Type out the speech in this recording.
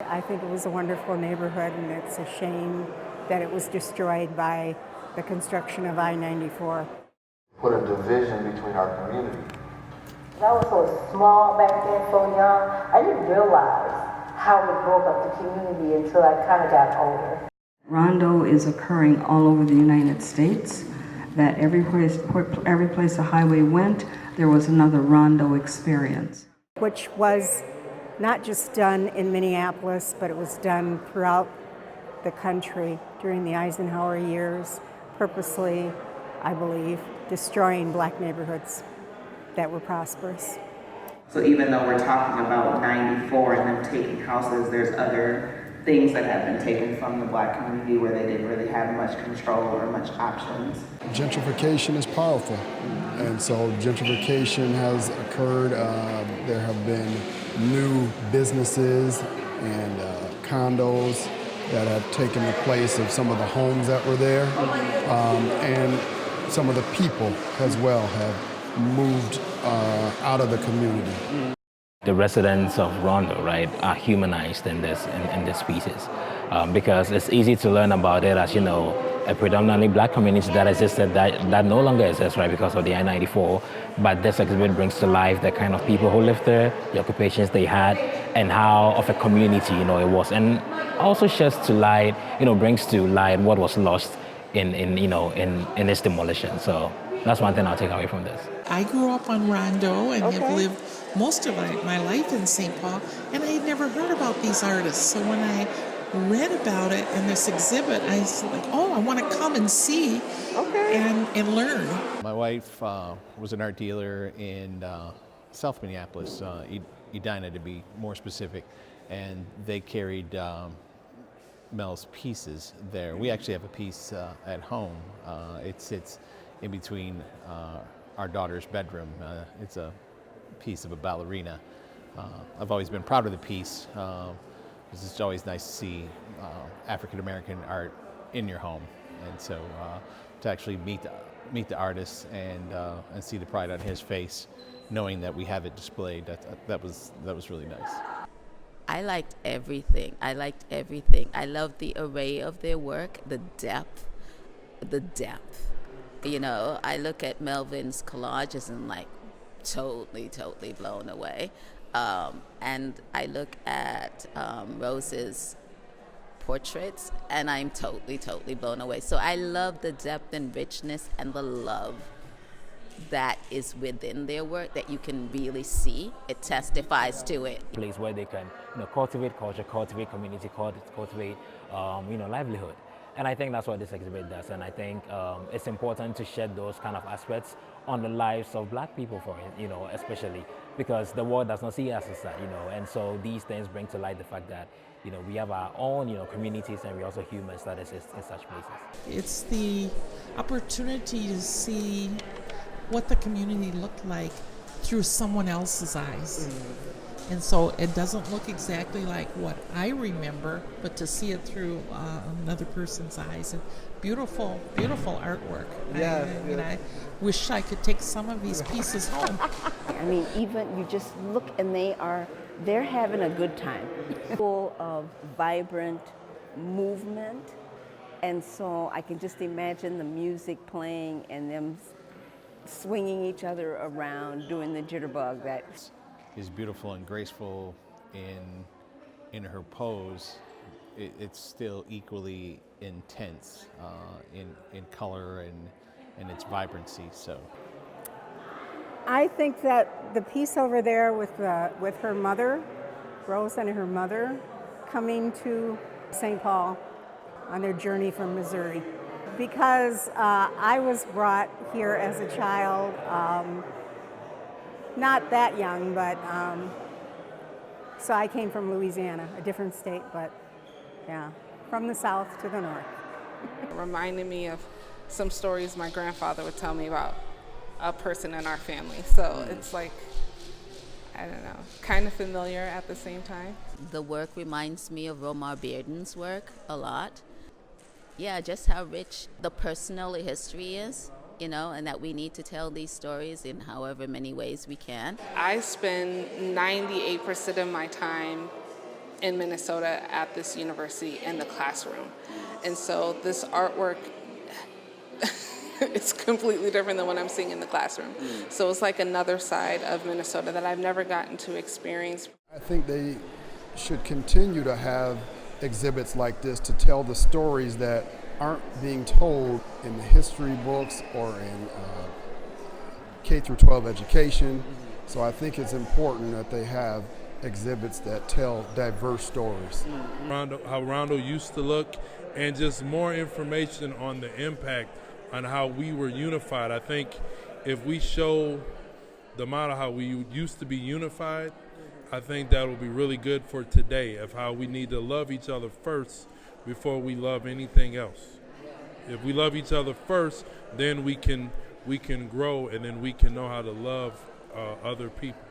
I think it was a wonderful neighborhood, and it's a shame that it was destroyed by the construction of I-94. Put a division between our community. I was so small back then, so young, I didn't realize how it broke up the community until I kind of got older. Rondo is occurring all over the United States, that every place the highway went, there was another Rondo experience. Which was not just done in Minneapolis, but it was done throughout the country during the Eisenhower years, purposely, I believe, destroying black neighborhoods that were prosperous. So even though we're talking about 94 and them taking houses, there's other things that have been taken from the black community where they didn't really have much control or much options. Gentrification is powerful, and so gentrification has occurred. There have been new businesses and condos that have taken the place of some of the homes that were there, and some of the people as well have moved out of the community. The residents of Rondo, right, are humanized in this pieces because it's easy to learn about it as, a predominantly black community that existed that no longer exists, right, because of the I-94. But this exhibit brings to life the kind of people who lived there, the occupations they had, and how of a community, it was. And also sheds to light, brings to light what was lost in its demolition. So that's one thing I'll take away from this. I grew up on Rondo and have lived most of my life in Saint Paul, and I had never heard about these artists. So when I read about it in this exhibit, I was like, oh, I want to come and see and learn. My wife was an art dealer in South Minneapolis, Edina to be more specific, and they carried Mel's pieces there. We actually have a piece at home. It sits in between our daughter's bedroom. It's a piece of a ballerina. I've always been proud of the piece. It's always nice to see African American art in your home, and so to actually meet the artist and see the pride on his face, knowing that we have it displayed, that was really nice. I liked everything. I loved the array of their work, the depth. I look at Melvin's collages and I'm totally blown away. And I look at Rose's portraits and I'm totally blown away. So I love the depth and richness and the love that is within their work that you can really see. It testifies to it. A place where they can, cultivate culture, cultivate community, cultivate, livelihood. And I think that's what this exhibit does. And I think it's important to shed those kind of aspects on the lives of black people, especially because the world does not see us as that, And so these things bring to light the fact that, we have our own, communities, and we're also humans that exist in such places. It's the opportunity to see what the community looked like through someone else's eyes. Mm-hmm. And so it doesn't look exactly like what I remember, but to see it through another person's eyes. And beautiful artwork. Yes, I wish I could take some of these pieces home. I mean, even you just look and they're having a good time. Full of vibrant movement. And so I can just imagine the music playing and them swinging each other around, doing the jitterbug. That is beautiful and graceful in her pose. It's still equally intense in color and its vibrancy. So I think that the piece over there with her mother, Rose and her mother, coming to Saint Paul on their journey from Missouri. Because I was brought here as a child, not that young, but so I came from Louisiana, a different state, but yeah, from the south to the north. It reminded me of some stories my grandfather would tell me about a person in our family. So it's I don't know, kind of familiar at the same time. The work reminds me of Romar Bearden's work a lot. Yeah, just how rich the personal history is, and that we need to tell these stories in however many ways we can. I spend 98% of my time in Minnesota at this university in the classroom. And so this artwork it's completely different than what I'm seeing in the classroom. So it's like another side of Minnesota that I've never gotten to experience. I think they should continue to have exhibits like this to tell the stories that aren't being told in the history books or in K through 12 education. So I think it's important that they have exhibits that tell diverse stories. Rondo, how Rondo used to look, and just more information on the impact on how we were unified. I think if we show the model how we used to be unified, I think that will be really good for today, of how we need to love each other first before we love anything else. If we love each other first, then we can grow, and then we can know how to love other people.